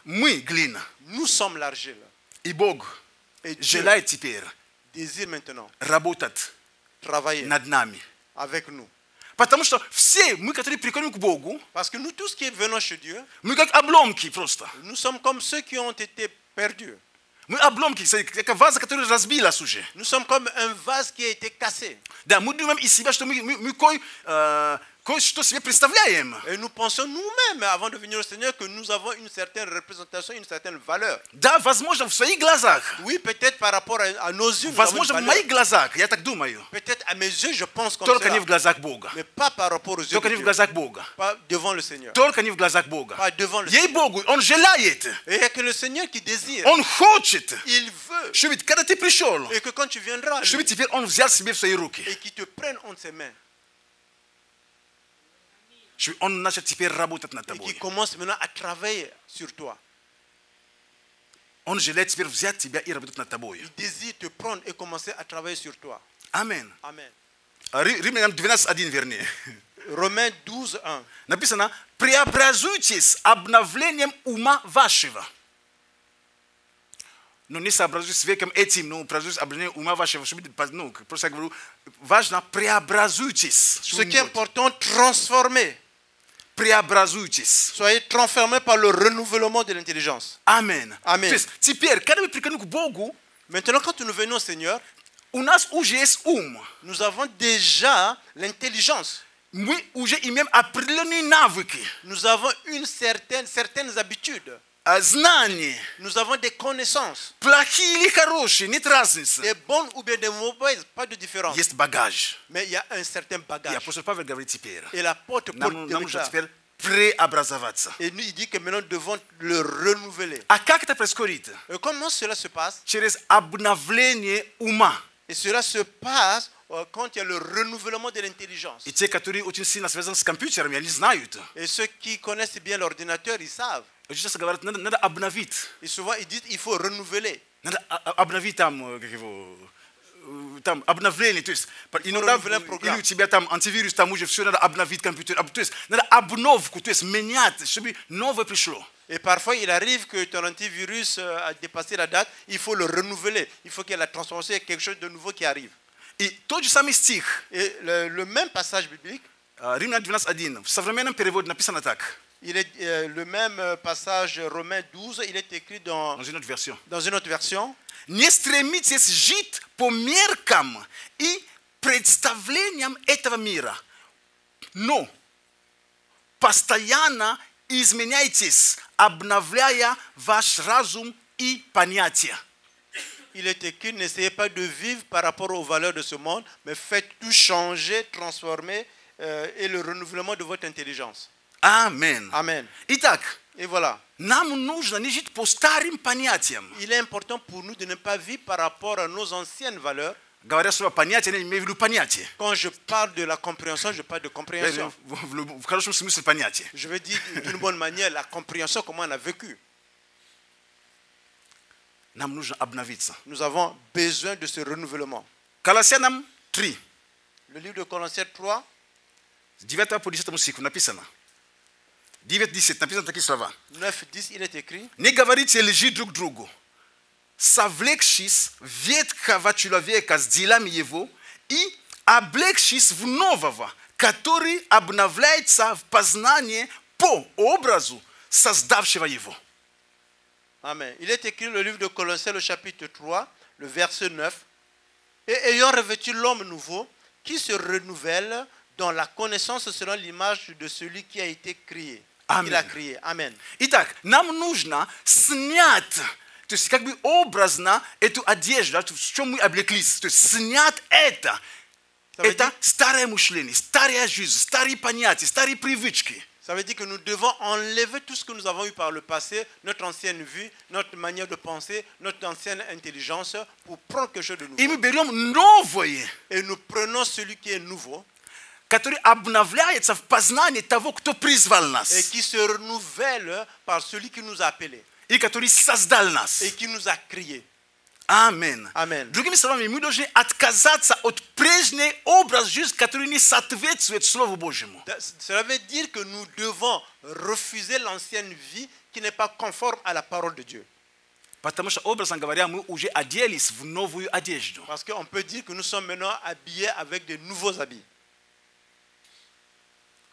Nous sommes l'argile. Et Dieu désire maintenant работать travailler над нами. avec nous. Потому что все мы, которые приходим к Богу, Parce que nous tous qui venons chez Dieu, мы как обломки просто. nous sommes comme ceux qui ont été perdus. Мы обломки, как ваза, которая разбилась уже. Nous sommes comme un vase qui a été cassé. Да, мы думаем из себя, что мы кое-что себе представляем. Et nous pensons nous-mêmes, avant de venir au Seigneur, que nous avons une certaine représentation, une certaine valeur. Да, возможно, в своих глазах. Oui, peut-être par rapport à nos yeux, nous avons une Возможно, в valeur. моих глазах, я так думаю. Peut-être à mes yeux, je pense comme Только ça. не в глазах Бога. Mais pas par rapport aux yeux Только de не в Dieu. глазах Бога. Pas devant le Seigneur. Только не в глазах Бога. Pas devant le Seigneur. Ей-богу, Он желает. Et il n'y a que le Seigneur qui désire. Он хочет. Il veut. Чтобы когда ты пришел, Et que quand tu viendras, lui, чтобы теперь Он взял себе в свои руки. et qu'il te prenne entre ses mains. Чтобы Он начал теперь работать над Et qu'il тобой. commence maintenant à travailler sur toi. Он желает теперь взять тебя и работать над тобой. Il désire te prendre et commencer à travailler sur toi. Аминь. Amen. Римлянам 12:1, вернее. Romains 12:1. Написано: преобразуйтесь обновлением ума вашего. Но не сообразуйтесь с веком этим, но преобразуйтесь обновлением ума вашего. Ну, просто я говорю, важно преобразуйтесь. Ce qui est important, transformer. Преобразуйтесь. Soyez transformés par le renouvellement de l'intelligence. Аминь. Amen. То есть теперь, когда мы приходим к Богу, Maintenant, quand nous venons au Seigneur, у нас уже есть ум. nous avons déjà l'intelligence. Мы уже имеем определенные навыки, Nous avons certaines habitudes. знания. Nous avons des connaissances. Плохие или хорошие, нет разницы. Des bonnes ou bien des mauvaises, pas de différence. Есть багаж. Mais il y a un certain И bagage. апостол Павел говорит теперь, Et l'apôtre Paul нам déclare. нужно теперь преобразоваться. Et nous, il dit que maintenant, nous devons le renouveler. А как это происходит? Et comment cela se passe? Через обновление ума. Et cela se passe quand il y a le renouvellement de l'intelligence. И те, которые очень сильно связаны с компьютерами, они знают. Et ceux qui connaissent bien l'ordinateur, ils savent. Очень часто говорят, надо обновить. Et souvent, ils disent qu'il faut renouveler. Надо обновить там, как его, там обновление. То есть иногда или у тебя там антивирус, там уже все надо обновить компьютер. То есть надо обновку, то есть менять, чтобы новое пришло. Et parfois, il arrive que ton antivirus a dépassé la date, il faut le renouveler. Il faut qu'il y ait la transformation, il y ait quelque chose de nouveau qui arrive. И тот же самый стих, Et le même passage biblique, Римлян 12:1, в современном переводе написано так. il est, le même passage, Romains 12, il est écrit dans Dans une autre version. une Не стремитесь жить по меркам и представлениям этого мира, но постоянно изменяйтесь, обновляя ваш разум и понятия. Il est écrit, n'essayez pas de vivre par rapport aux valeurs de ce monde, mais faites tout changer, transformer et le renouvellement de votre intelligence. Amen. Amen. Итак, Et voilà. нам нужно не жить по старым понятиям. Il est important pour nous de ne pas vivre par rapport à nos anciennes valeurs. Говоря слово понятие, я имею в виду понятие. Quand je parle de la compréhension, je parle de compréhension. В хорошем смысле понятие. Je veux dire d'une bonne manière la compréhension, comment on a vécu. Нам нужно обновиться. Nous avons besoin de ce renouvellement. Колоссянам 3, Le livre de Colossiens 3, с 9 по 10 стиху написано. 9-10 написано такие слова. 9-10, il est écrit. Не говорите лжи друг другу, совлекшись ветхого человека с делами его и облегшись в нового, который обновляется в познании по образу создавшего его. Amen. Il est écrit le livre de Colossiens, le chapitre 3, le verset 9. Et ayant revêtu l'homme nouveau, qui se renouvelle dans la connaissance selon l'image de celui qui a été créé. Amen. Il a créé. Amen. Итак, нам нужно снять, то есть как бы образно эту одежду, в чем мы облеклись, то есть снять это. Это старое мышление, старая жизнь, старые понятия, старые привычки. Ça veut dire que nous devons enlever tout ce que nous avons eu par le passé, notre ancienne vie, notre manière de penser, notre ancienne intelligence, pour prendre quelque chose de nouveau. И мы берем новое, Et nous prenons celui qui est nouveau, который обновляется в познании того, кто призвал et нас, qui se renouvelle par celui qui nous a appelés и который создал нас. et qui nous a créés. Amen. Amen. Drugimi словами, мы должны отказаться от прежней образ жизни, который не соответствует Слову Божьему. Cela veut dire que nous devons refuser l'ancienne vie qui n'est pas conforme à la parole de Dieu. Потому что, образно говоря, мы уже оделись в новую одежду. Parce qu'on peut dire que nous sommes maintenant habillés avec de nouveaux habits.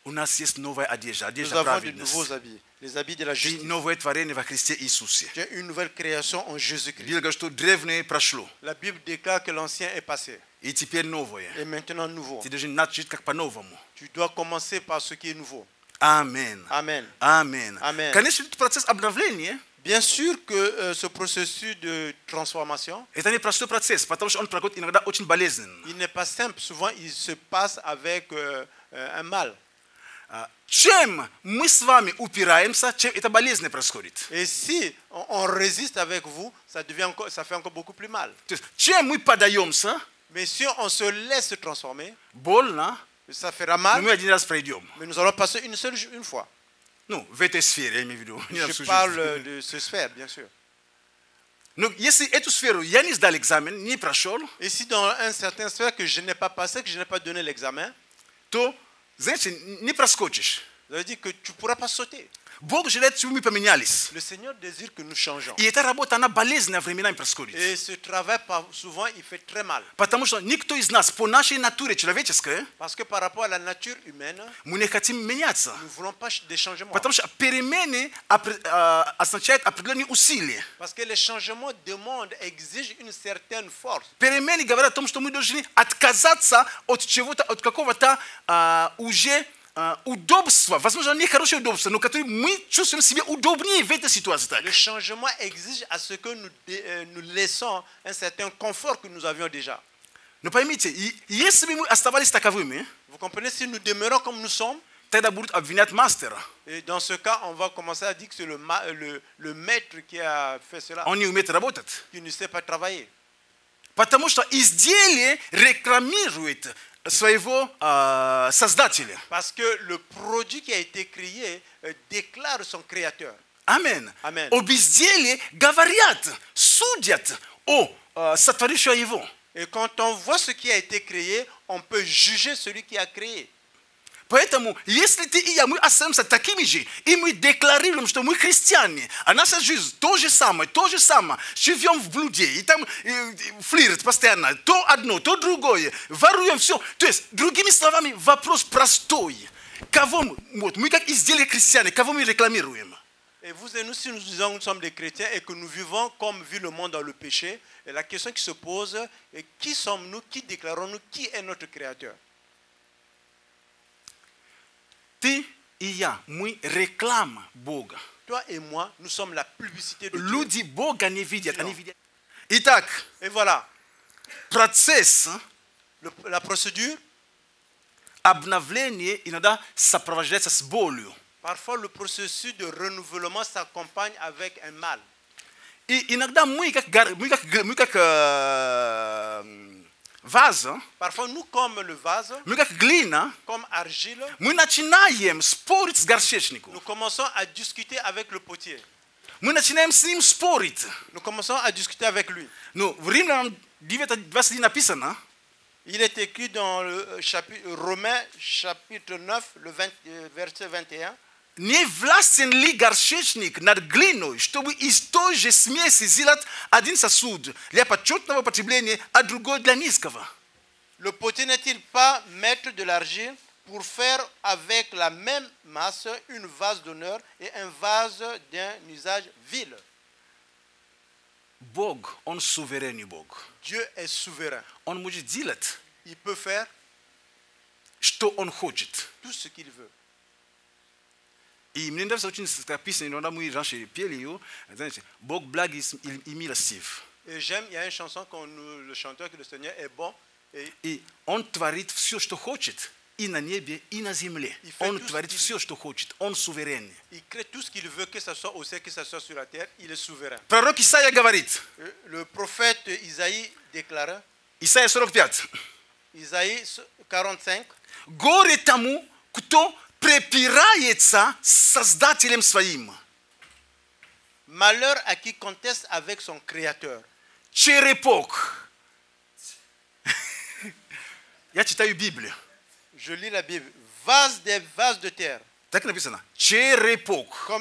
У нас есть новая одежда, Nous одежда avons de праведности. nouveaux habits, les habits de la И justice. новое творение во Христе Иисусе. Tu es une nouvelle création en Jésus-Christ. Библия говорит, что древнее прошло, La Bible déclare que l'ancien est passé и теперь новое. et maintenant nouveau. Ты должен начать как по-новому. Tu dois commencer par ce qui est nouveau. Амен. Amen. Амен. Amen. Конечно, этот процесс обновления, Bien sûr que ce processus de transformation, это не простой процесс, потому что он проходит иногда очень болезненно. il n'est pas simple. Souvent, il se passe avec un mal. Чем мы с вами упираемся, чем это болезненно происходит. Et si on résiste avec vous, ça fait encore beaucoup plus mal. То есть, чем мы подаемся, Mais si on se laisse transformer, больно, ça fera но mal, мы один раз пройдем. mais nous allons passer une fois. Ну, в этой сфере, я имею в виду. Не на всю Je parle жизнь. de ce sphère, bien sûr. Но если эту сферу я не сдал экзамен, не прошел, Et si dans un certain sphère que je n'ai pas passé, que je n'ai pas donné l'examen, то, знаете, не проскочишь. ça veut dire que tu ne pourras pas sauter. Бог желает, чтобы мы поменялись. Le Seigneur désire que nous changeons. И эта работа, она болезненная временами происходит. Et ce travail, souvent, il fait très mal. Потому что никто из нас по нашей натуре человеческой, Parce que par rapport à la nature humaine, мы не хотим меняться. nous ne voulons pas des changements. Потому что перемены означают определенные усилия. Parce que les changements demandent, exigent une certaine force. Перемены говорят о том, что мы должны отказаться от чего-то, от какого-то уже удобства, возможно, не хорошее удобство, но которое мы чувствуем себе удобнее в этой ситуации. Le changement exige à ce que nous laissons un certain confort que nous avions déjà. Но поймите, если бы мы оставались таковыми, Vous comprenez, si nous demeurons comme nous sommes, тогда будут обвинять мастера. et dans ce cas, on va commencer à dire que c'est le maître qui a fait cela, Он не умеет работать. qui ne sait pas travailler. Потому что изделие рекламирует своего создателя. Parce que le produit qui a été créé déclare son créateur. Амен. Amen. Об изделии говорят, судят о сотворившего его. Et quand on voit ce qui a été créé, on peut juger celui qui a créé. Поэтому, если ты и я, мы остаемся такими же, и мы декларируем, что мы христиане, а наша жизнь то же самое, живем в блуде, и там флирт постоянно, то одно, то другое, воруем все. То есть, другими словами, вопрос простой. Кого мы как изделие христиане, кого мы рекламируем? Et vous et nous, si nous disons que nous sommes des chrétiens et que nous vivons comme vit le monde dans le péché, et la question qui se pose est qui sommes-nous, qui déclarons-nous, qui est notre créateur? Ты и я, мы реклама Бога. Toi et moi, nous sommes la publicité de Dieu. Люди Бога не видят, они видят. Итак, Et voilà, процесс la procédure, обновления иногда сопровождается с болью. parfois le processus de renouvellement s'accompagne avec un mal. И иногда мы как ваза, Parfois, nous, comme le vase, мы как глина, comme argile, мы начинаем спорить с горшечником. nous commençons à discuter avec le potier. Мы начинаем с ним спорить. Nous commençons à discuter avec lui. Ну, в Римлянам 9:21 написано, Il est écrit dans le Romains chapitre 9, verset 21. не властен ли горшечник над глиной, чтобы из той же смеси сделать один сосуд для почетного потребления, а другой для низкого? Le potier n'est-il pas maître de l'argile pour faire avec la même masse une vase d'honneur et un vase d'un usage vil? Бог, Он суверенный Бог. Dieu est souverain. Он может делать, Il peut faire что Он хочет. tout ce qu'il veut. И мне нравится очень такая песня, иногда мы раньше пели ее, знаете, Бог благ и милостив. Et j'aime, il y a une chanson le chanteur que le Seigneur est bon. И Он творит все, что хочет, и на небе, и на земле. Он творит все, что хочет. Он суверенный. Il crée tout ce qu'il veut, que ce soit au ciel, que ce soit sur la terre. Il est souverain. Пророк Исаия говорит, Le prophète Isaïe déclara, Исаия 45, Isaïe 45, горе тому, кто препирается с Создателем своим. malheur à qui conteste avec son Créateur. черепок. Я читаю Библию. Je lis la Bible. Vase des vases de terre. Так написано. Черепок.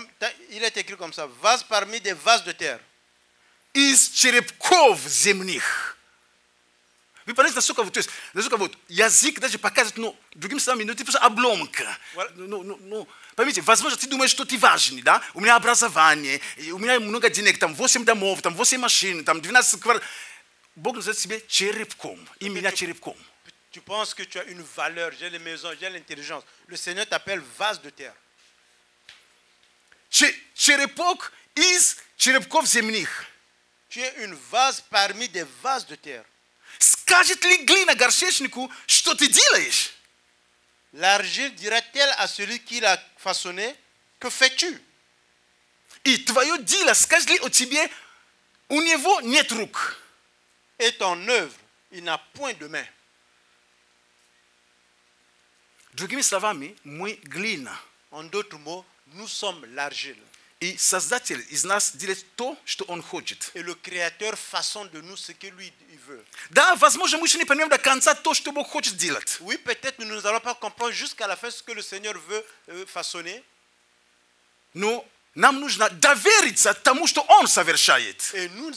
Il est écrit comme ça. Vase parmi des vases de terre. Из черепков земных. Вы понимаете, насколько вот язык даже показывает, ну, другими словами, ну, типа обломка. Ну, поймите, возможно, ты думаешь, что ты важный, да? У меня образование, у меня много денег, там 8 домов, там 8 машин, там 12 квартир. Бог называет себя черепком, и меня черепком. Tu penses que tu as une valeur, j'ai les maisons, j'ai l'intelligence. Le Seigneur t'appelle vase de terre. Черепок из черепков земных. Tu es une vase parmi des vases de terre. Скажет ли глина горшечнику, что ты делаешь? L'argile dira-t-elle à celui qui l'a façonné, que fais-tu? И твое дело, скажет ли о тебе, у него нет рук. Et ton œuvre, il n'a point de main. Другими словами, мы глина. En d'autres mots, nous sommes l'argile. И Создатель из нас делает то, что Он хочет. Et le Créateur façonne de nous ce que lui il veut. Да, возможно, мы еще не понимаем до конца то, что Бог хочет делать. Oui, peut-être nous n'allons pas comprendre jusqu'à la fin ce que le Seigneur veut façonner. Но нам нужно довериться тому, что Он совершает. Et nous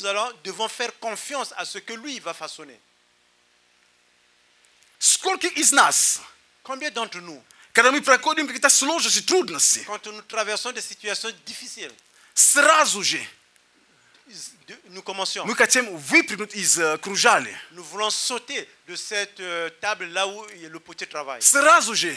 devons faire confiance à ce que lui va façonner. Сколько из нас, Combien d'entre nous, когда мы проходим какие-то сложности, трудности, quand nous traversons des situations difficiles, сразу же nous commencions, мы хотим выпрыгнуть из кружали. nous voulons sauter de cette table là où le potier travaille. Сразу же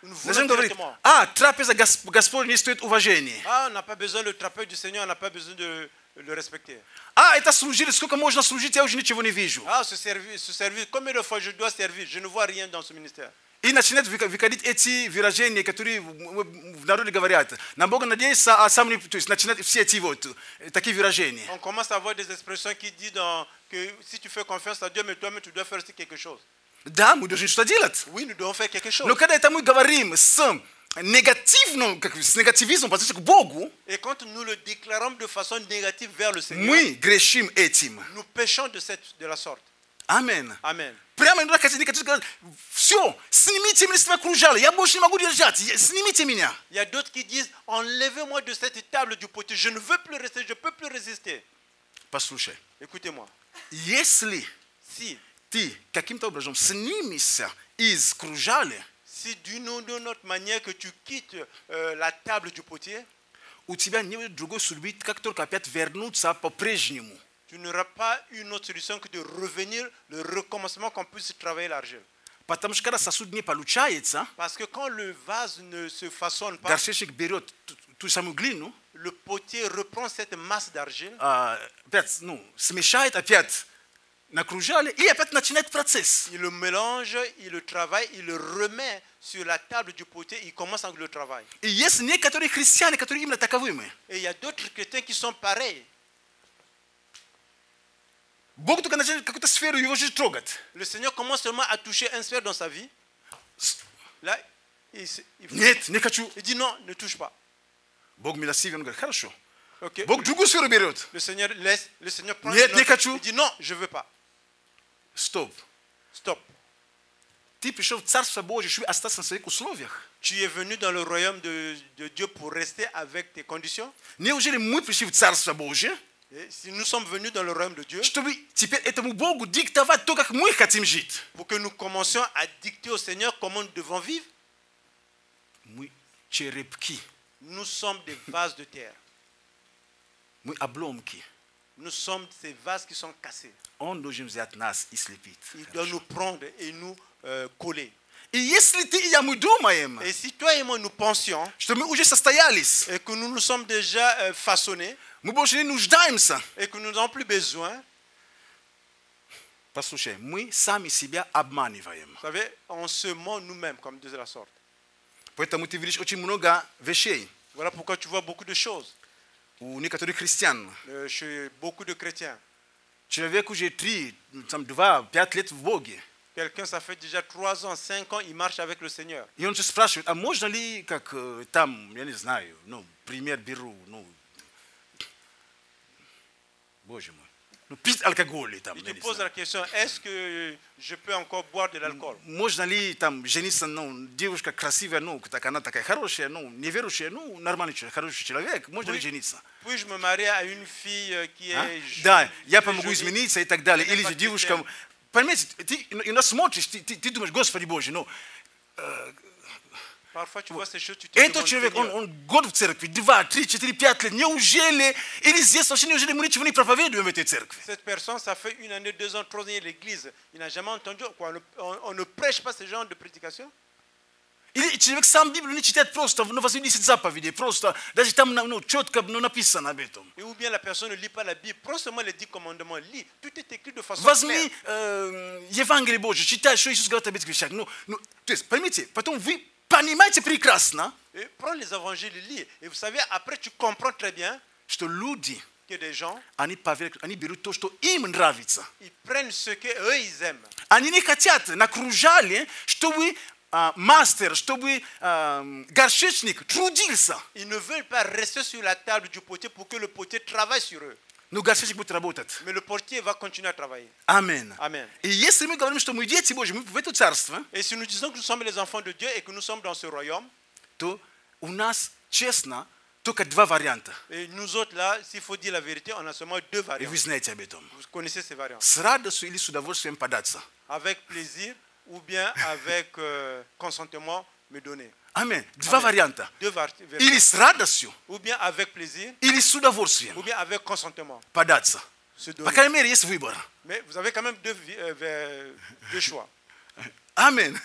Nous начинаем voulons говорить, directement. трапеза Господня не стоит уважения. Ah, on n'a pas besoin le trapèze du Seigneur, on n'a pas besoin de le respecter. Это служили, сколько можно служить, я уже ничего не вижу. Ah, ce service, combien de fois je dois servir? Je ne vois rien dans ce ministère. И начинают выходить эти выражения, которые в народе говорят. На Бога надеяться, а сам не... То есть начинают все эти вот такие выражения. On commence à avoir des expressions qui disent que si tu fais confiance à Dieu, mais toi-même tu dois faire aussi quelque chose. Да, мы должны что-то делать. Oui, nous devons faire quelque chose. Но когда это мы говорим с негативизмом по отношению к Богу, Et quand nous le déclarons de façon négative vers le Seigneur, мы грешим этим. nous péchons de la sorte. Амен. Amen. Прямо иногда некоторые говорят, все, снимите меня с этого кружала, я больше не могу держать, снимите меня. Il y a d'autres qui disent, enlevez-moi de cette table du potier, je ne veux plus rester, je ne peux plus résister. Послушай, Écoutez-moi, если si ты каким-то образом снимешься из кружали, d'une ou d'une autre manière que tu quittes la table du potier, у тебя нет другой судьбы, как только опять вернуться по-прежнему. tu n'auras pas une autre solution que de revenir, le recommencement qu'on puisse travailler l'argile. Потому что когда сосуд не получается, Parce que quand le vase ne se façonne pas, горшечник берет ту самую глину, le potier reprend cette masse d'argile, опять, смешает, опять накружали, и опять начинает процесс. il le mélange, il le travaille, il le remet sur la table du potier, il commence avec le travail. И есть некоторые христиане, которые именно таковыми. Et il y a d'autres chrétiens qui sont pareils. Бог только начинает какую-то сферу его жизни трогать. Le Seigneur commence seulement à toucher une sphère dans sa vie. Là, Нет, не хочу. il dit non, ne touche pas. Бог милостивый, он говорит, хорошо. Okay. Бог другую сферу берет. Le Seigneur laisse, le Seigneur prend Нет, une не autre, хочу. il dit non, je ne veux pas. Стоп. Stop. Ты пришел в Царство Божие, чтобы остаться на своих условиях. Tu es venu dans le royaume de Dieu pour rester avec tes conditions. Неужели мы пришли в Царство Божие, Et si nous sommes venus dans le royaume de Dieu, чтобы теперь этому Богу диктовать то, как мы хотим жить? pour que nous commencions à dicter au Seigneur comment nous devons vivre, Мы черепки, nous sommes des vases de terre. мы обломки. Nous sommes ces vases qui sont cassés. Он должен взять нас и слепить. Il doit nous prendre et nous coller. И если ты и я, мы думаем, Et si toi et moi nous pensions что мы уже состоялись, et que nous nous sommes déjà façonnés мы больше не нуждаемся, et que nous n'avons plus besoin, послушай, мы сами себя обманываем. vous savez, on se ment nous-mêmes comme de la sorte. Поэтому ты видишь очень много вещей Voilà pourquoi tu vois beaucoup de choses у некоторых христиан. chez beaucoup de chrétiens. Человек уже 3, 2, 5 лет в Боге. Quelqu'un, ça fait déjà 3 ans, 5 ans, il marche avec le Seigneur. И он же спрашивает, а можно ли, как там, я не знаю, пример беру, Боже мой, pit alcool tam. Il te pose la question, est-ce que je peux encore boire de l'alcool? Можно ли там жениться, ну, девушка красивая, ну, так она такая хорошая, ну, неверующая, ну, нормальный человек, хороший человек, можно ли жениться? Puis-je me marier à une fille qui est Да, я qui est помогу jolie? измениться и так далее. Elle Или n'est же pas девушка, chrétienne. понимаете, ты иногда смотришь, ты думаешь, Господи Боже, ну, Parfois, tu vois ces choses, tu te этот demandes, человек, Seigneur, он год в церкви, 2, 3, 4, 5 лет, неужели, или здесь вообще, неужели мы ничего не проповедуем в этой церкви? cette personne, ça fait 1 année, 2 ans, 3 ans à l'église. Il n'a jamais entendu, quoi, on ne prêche pas ce genre de prédication. Или человек сам Библию не читает просто, ну, 80 заповедей, просто, даже там, ну, четко, ну, написано об этом. Et ou bien la personne ne lit pas la Bible, prends seulement les 10 commandements, lis. Tout est écrit de façon Возьми claire. Евангелие Божие, читай, что Иисус говорит об этих вещах. Ну, то есть, поймите, потом вы понимаете прекрасно, Et prends les évangiles, lis. Et vous savez, après, tu comprends très bien что люди, que des gens, они берут то, что им нравится. ils prennent ce qu'eux, ils aiment. Они не хотят накружали, чтобы мастер, чтобы горшечник трудился. Ils ne veulent pas rester sur la table du potier pour que le potier travaille sur eux. Но горшечник будет работать. Mais le portier va continuer à travailler. Аминь. Amen. И если мы говорим, что мы дети Божьи, мы в это царство, Et si nous disons que nous sommes les enfants de Dieu et que nous sommes dans ce royaume, то у нас, честно, только 2 варианта. et nous autres là, s'il faut dire la vérité, on a seulement 2 И variantes. вы знаете об этом. Vous connaissez ces variantes. С радостью или с удовольствием податься. Avec plaisir ou bien avec consentement me donner. Аминь. 2 варианта. 2 variantes. Или с радостью, Ou bien avec plaisir, или с удовольствием ou bien avec consentement. податься. Se По donner. крайней мере, есть выбор. Mais vous avez quand même deux choix. Аминь.